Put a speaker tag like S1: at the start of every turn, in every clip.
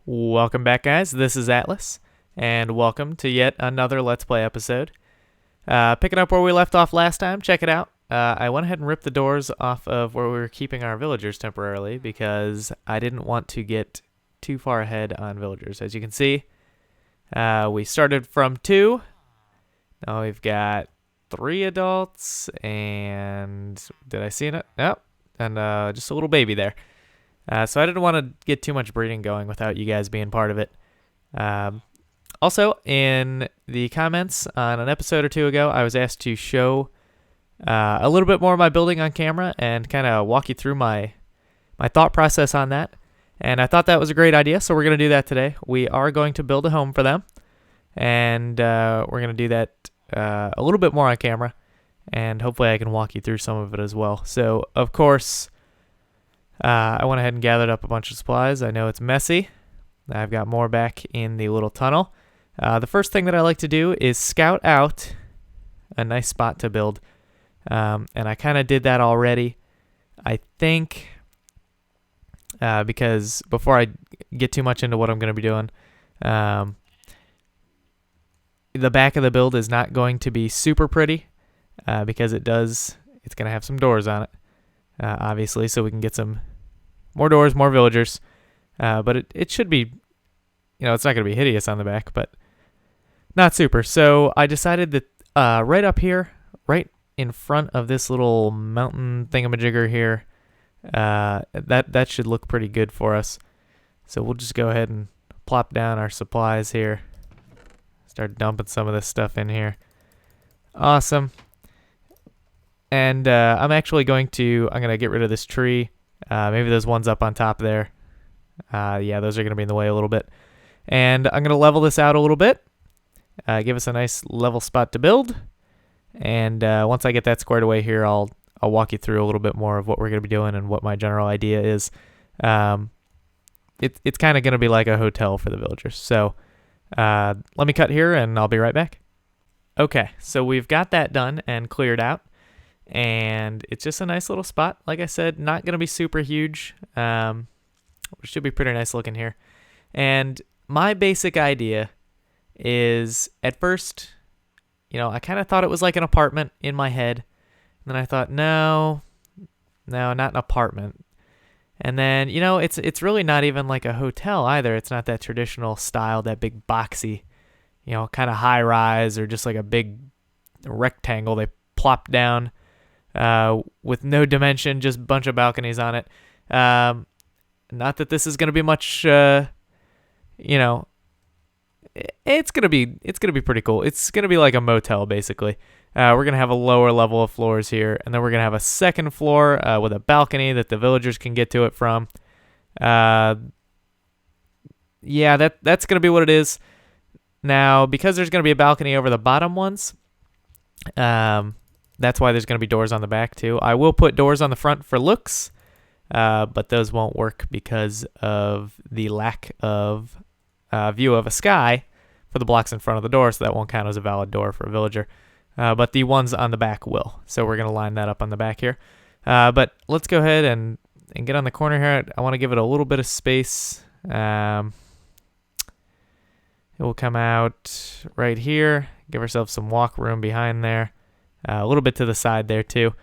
S1: Welcome back, guys. This is Atlas, and welcome to yet another Let's Play episode. Picking up where we left off last time, check it out. I went ahead and ripped the doors off of where we were keeping our villagers temporarily because I didn't want to get too far ahead on villagers. As you can see, we started from 2. Now we've got 3 adults, and did I see it? Nope. And just a little baby there. So I didn't want to get too much breeding going without you guys being part of it. Also, in the comments on an episode or 2 ago, I was asked to show a little bit more of my building on camera and kind of walk you through my thought process on that. And I thought that was a great idea, so we're going to do that today. We are going to build a home for them, and we're going to do that a little bit more on camera, and hopefully I can walk you through some of it as well. So, of course, I went ahead and gathered up a bunch of supplies. I know it's messy. I've got more back in the little tunnel. The first thing that I like to do is scout out a nice spot to build. And I kind of did that already. I think because before I get too much into what I'm going to be doing, the back of the build is not going to be super pretty because it's going to have some doors on it. Obviously, so we can get some more doors, more villagers. But it should be, it's not going to be hideous on the back, but not super. So I decided that right up here, right in front of this little mountain thingamajigger here, that should look pretty good for us. So we'll just go ahead and plop down our supplies here. Start dumping some of this stuff in here. Awesome. And I'm going to get rid of this tree. Maybe those ones up on top there. Yeah, those are going to be in the way a little bit. And I'm going to level this out a little bit. Give us a nice level spot to build. And once I get that squared away here, I'll walk you through a little bit more of what we're going to be doing and what my general idea is. It's kind of going to be like a hotel for the villagers. So let me cut here and I'll be right back. Okay, so we've got that done and cleared out. And it's just a nice little spot. Like I said, not going to be super huge. It should be pretty nice looking here. And my basic idea is, at first, I kind of thought it was like an apartment in my head. And then I thought, no, not an apartment. And then, it's really not even like a hotel either. It's not that traditional style, that big boxy, kind of high rise or just like a big rectangle they plop down. With no dimension, just a bunch of balconies on it. Not that this is going to be much, it's going to be pretty cool. It's going to be like a motel, basically. We're going to have a lower level of floors here, and then we're going to have a second floor with a balcony that the villagers can get to it from. Yeah, that's going to be what it is. Now, because there's going to be a balcony over the bottom ones, that's why there's going to be doors on the back too. I will put doors on the front for looks, but those won't work because of the lack of view of a sky for the blocks in front of the door, so that won't count as a valid door for a villager. But the ones on the back will. So we're going to line that up on the back here. But let's go ahead and get on the corner here. I want to give it a little bit of space. It will come out right here. Give ourselves some walk room behind there. A little bit to the side there too.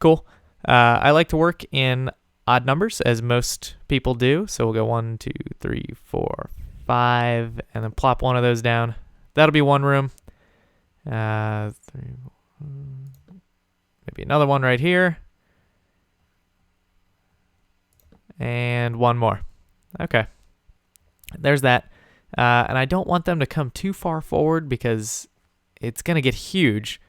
S1: Cool. I like to work in odd numbers, as most people do. So we'll go 1, 2, 3, 4, 5, and then plop one of those down. That'll be one room. 3, maybe another one right here. And one more. Okay. There's that. And I don't want them to come too far forward because it's going to get huge.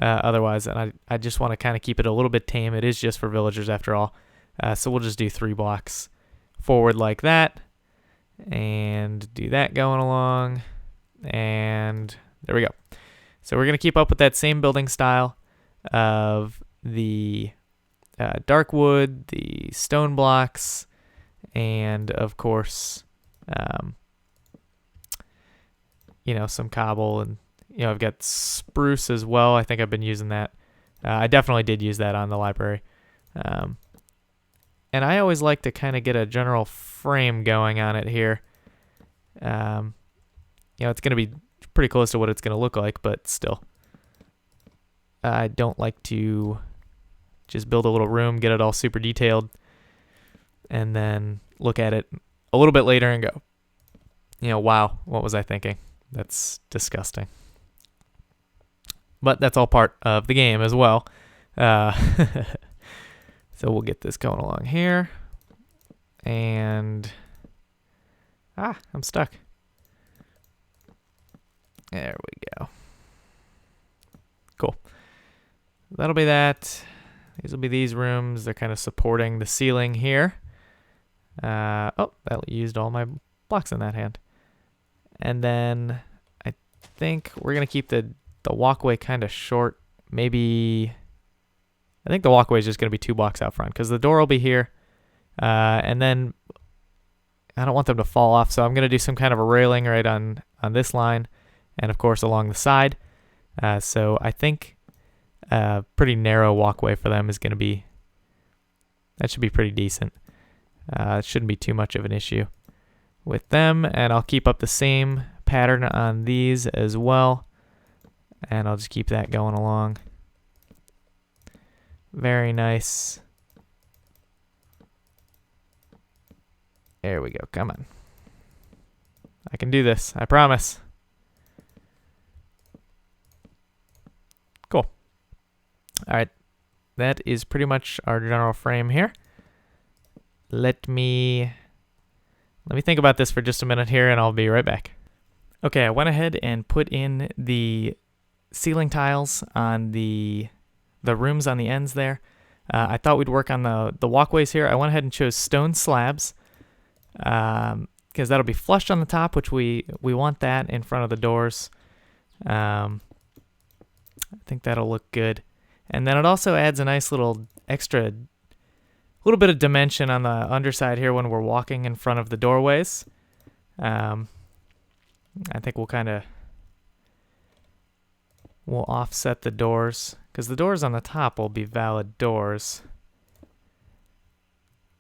S1: Otherwise, and I just want to kind of keep it a little bit tame. It is just for villagers after all. So we'll just do 3 blocks forward like that. And do that going along. And there we go. So we're going to keep up with that same building style of the dark wood, the stone blocks, and of course, some cobble and I've got spruce as well. I think I've been using that. I definitely did use that on the library. And I always like to kind of get a general frame going on it here. It's going to be pretty close to what it's going to look like, but still. I don't like to just build a little room, get it all super detailed, and then look at it a little bit later and go, wow, what was I thinking? That's disgusting. But that's all part of the game as well. So we'll get this going along here. And I'm stuck. There we go. Cool. That'll be that. These will be these rooms. They're kind of supporting the ceiling here. That used all my blocks in that hand. And then I think we're going to keep the walkway kind of short. Maybe, I think the walkway is just going to be 2 blocks out front because the door will be here. And then I don't want them to fall off, so I'm going to do some kind of a railing right on this line and, of course, along the side. So I think a pretty narrow walkway for them is going to be, that should be pretty decent. It shouldn't be too much of an issue with them, and I'll keep up the same pattern on these as well, and I'll just keep that going along. Very nice. There we go. Come on. I can do this. I promise. Cool. All right. That is pretty much our general frame here. Let me think about this for just a minute here, and I'll be right back. Okay, I went ahead and put in the ceiling tiles on the rooms on the ends there. I thought we'd work on the walkways here. I went ahead and chose stone slabs because that'll be flush on the top, which we want that in front of the doors. I think that'll look good. And then it also adds a nice little extra little bit of dimension on the underside here when we're walking in front of the doorways. I think we'll offset the doors because the doors on the top will be valid doors.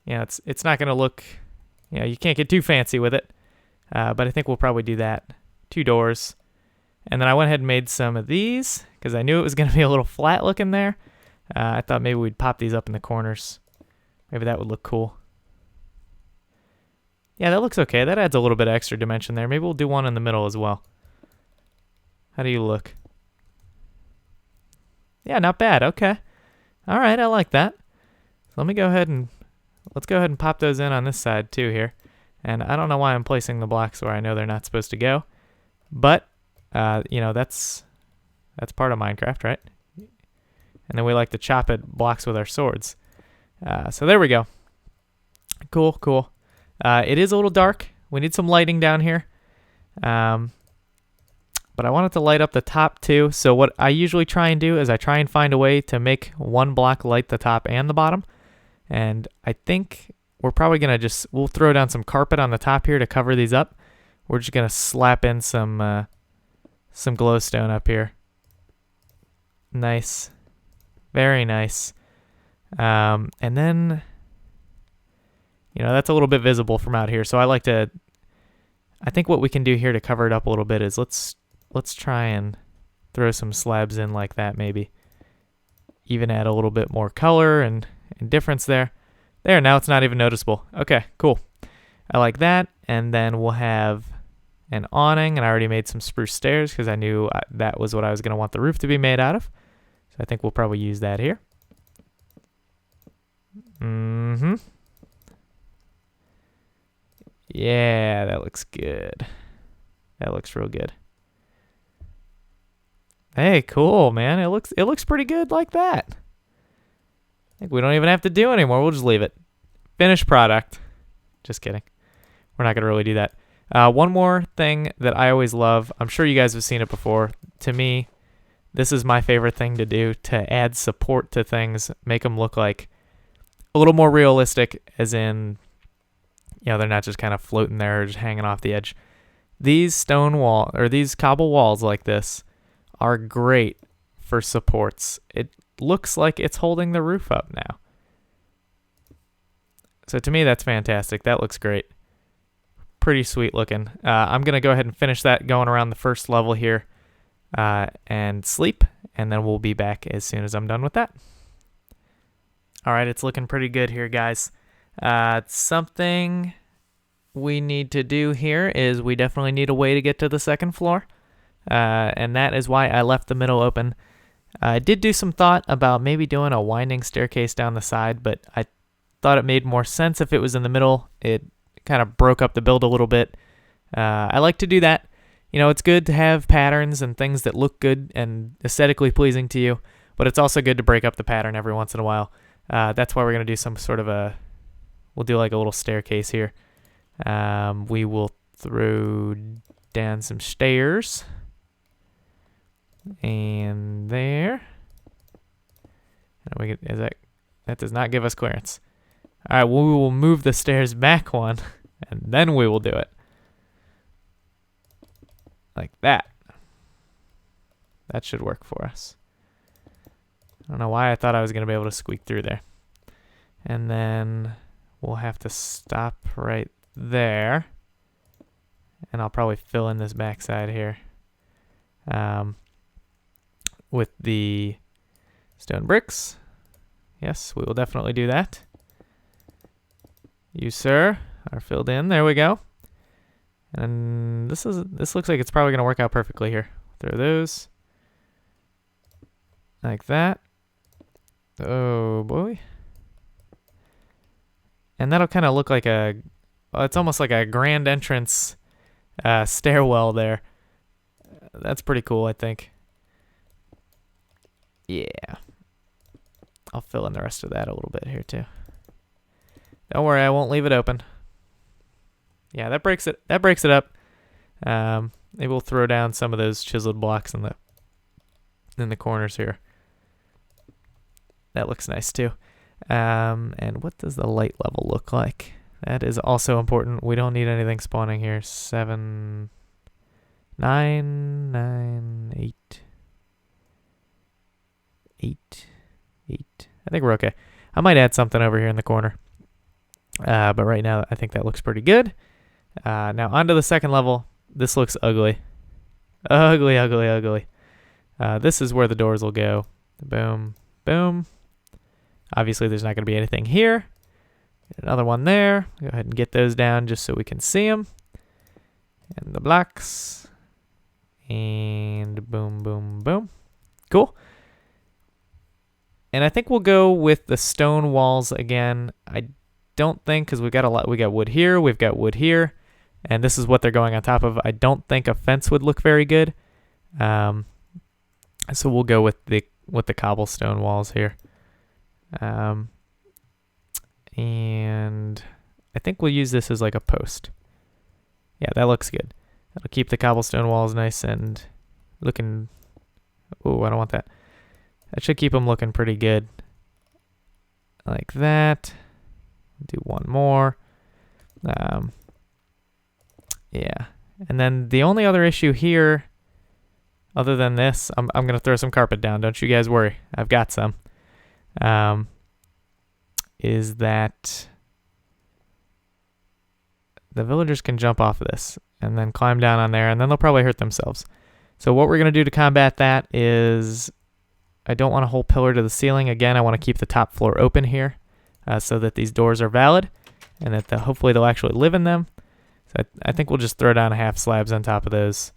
S1: It's not going to look, you can't get too fancy with it, but I think we'll probably do that. 2 doors. And then I went ahead and made some of these because I knew it was going to be a little flat looking there. I thought maybe we'd pop these up in the corners. Maybe that would look cool. Yeah, that looks okay. That adds a little bit of extra dimension there. Maybe we'll do one in the middle as well. How do you look? Yeah, not bad. Okay. All right, I like that. So let's go ahead and pop those in on this side too here. And I don't know why I'm placing the blocks where I know they're not supposed to go. But, that's part of Minecraft, right? And then we like to chop at blocks with our swords. So there we go. Cool. It is a little dark. We need some lighting down here. But I want it to light up the top too. So what I usually try and do is I try and find a way to make one block light the top and the bottom. And I think we're probably going to we'll throw down some carpet on the top here to cover these up. We're just going to slap in some glowstone up here. Nice. Very nice. And then, that's a little bit visible from out here. So I think what we can do here to cover it up a little bit is let's try and throw some slabs in like that maybe. Even add a little bit more color and difference there. There, now it's not even noticeable. Okay, cool. I like that. And then we'll have an awning, and I already made some spruce stairs because I knew that was what I was going to want the roof to be made out of. So I think we'll probably use that here. Yeah, that looks good. That looks real good. Hey, cool, man. It looks pretty good like that. I think we don't even have to do anymore. We'll just leave it. Finished product. Just kidding. We're not going to really do that. One more thing that I always love. I'm sure you guys have seen it before. To me, this is my favorite thing to do, to add support to things, make them look like a little more realistic, as in, they're not just kind of floating there or just hanging off the edge. These these cobble walls like this are great for supports. It looks like it's holding the roof up now. So to me, that's fantastic. That looks great. pretty sweet looking. I'm going to go ahead and finish that going around the first level here and sleep, and then we'll be back as soon as I'm done with that. All right, it's looking pretty good here, guys. Something we need to do here is we definitely need a way to get to the second floor, and that is why I left the middle open. I did do some thought about maybe doing a winding staircase down the side, but I thought it made more sense if it was in the middle. It kind of broke up the build a little bit. I like to do that. You know, it's good to have patterns and things that look good and aesthetically pleasing to you, but it's also good to break up the pattern every once in a while. That's why we're going to do some sort of we'll do like a little staircase here. We will throw down some stairs. And there. That does not give us clearance. All right, well, we will move the stairs back one, and then we will do it. Like that. That should work for us. I don't know why I thought I was going to be able to squeak through there. And then we'll have to stop right there. And I'll probably fill in this backside here. With the stone bricks. Yes, we will definitely do that. You, sir, are filled in. There we go. And this looks like it's probably going to work out perfectly here. Throw those like that. Oh boy. And that'll kind of look like it's almost like a grand entrance stairwell there. That's pretty cool, I think. Yeah. I'll fill in the rest of that a little bit here too. Don't worry, I won't leave it open. Yeah, that breaks it up. Maybe we'll throw down some of those chiseled blocks in the corners here. That looks nice too. And what does the light level look like? That is also important. We don't need anything spawning here. 7, 9, 9, 8. 8. I think we're okay. I might add something over here in the corner. But right now, I think that looks pretty good. Now, onto the second level. This looks ugly. Ugly, ugly, ugly. This is where the doors will go. Boom, boom. Obviously, there's not going to be anything here. Another one there. Go ahead and get those down just so we can see them. And the blocks. And boom, boom, boom. Cool. And I think we'll go with the stone walls again. I don't think, because we got wood here, we've got wood here, and this is what they're going on top of. I don't think a fence would look very good. So we'll go with the cobblestone walls here. And I think we'll use this as like a post. Yeah, that looks good. That'll keep the cobblestone walls nice and looking. Oh, I don't want that. That should keep them looking pretty good. Like that. Do one more. Yeah. And then the only other issue here, other than this, I'm going to throw some carpet down. Don't you guys worry. I've got some. Is that the villagers can jump off of this and then climb down on there, and then they'll probably hurt themselves. So what we're going to do to combat that is, I don't want a whole pillar to the ceiling. Again, I want to keep the top floor open here so that these doors are valid and that hopefully they'll actually live in them. So I think we'll just throw down half slabs on top of those.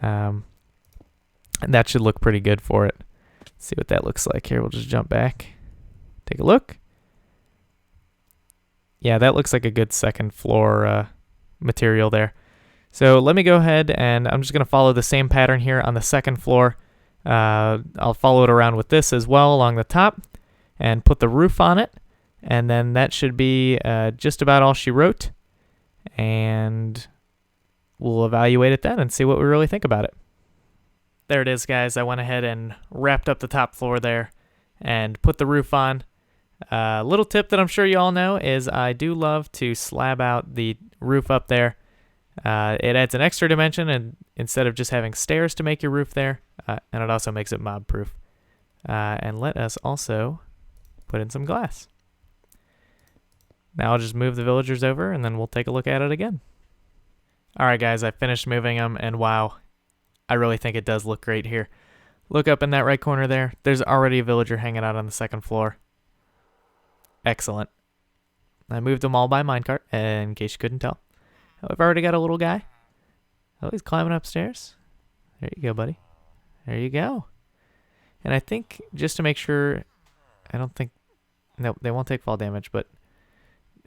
S1: And that should look pretty good for it. Let's see what that looks like here. We'll just jump back. Take a look. Yeah, that looks like a good second floor material there. So let me go ahead and I'm just going to follow the same pattern here on the second floor. I'll follow it around with this as well along the top and put the roof on it. And then that should be just about all she wrote. And we'll evaluate it then and see what we really think about it. There it is, guys. I went ahead and wrapped up the top floor there and put the roof on. Little tip that I'm sure you all know is I do love to slab out the roof up there. It adds an extra dimension, and instead of just having stairs to make your roof there, and it also makes it mob proof. And let us also put in some glass. Now I'll just move the villagers over and then we'll take a look at it again. All right, guys, I finished moving them, and wow, I really think it does look great here. Look up in that right corner there. There's already a villager hanging out on the second floor. Excellent. I moved them all by minecart, in case you couldn't tell. Oh, I've already got a little guy. Oh, he's climbing upstairs. There you go, buddy. There you go. And I think, just to make sure, I don't think, no, they won't take fall damage, but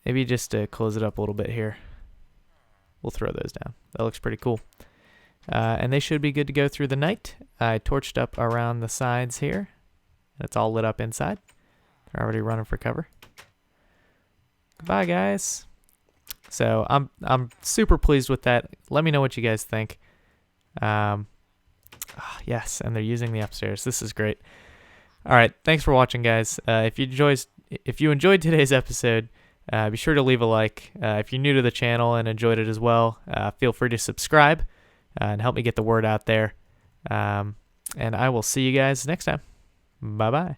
S1: maybe just to close it up a little bit here, we'll throw those down. That looks pretty cool. And they should be good to go through the night. I torched up around the sides here. It's all lit up inside. They're already running for cover. Goodbye, guys. So I'm super pleased with that. Let me know what you guys think. Yes, and they're using the upstairs. This is great. All right, thanks for watching, guys. If you enjoyed today's episode, be sure to leave a like. If you're new to the channel and enjoyed it as well, feel free to subscribe and help me get the word out there. And I will see you guys next time. Bye-bye.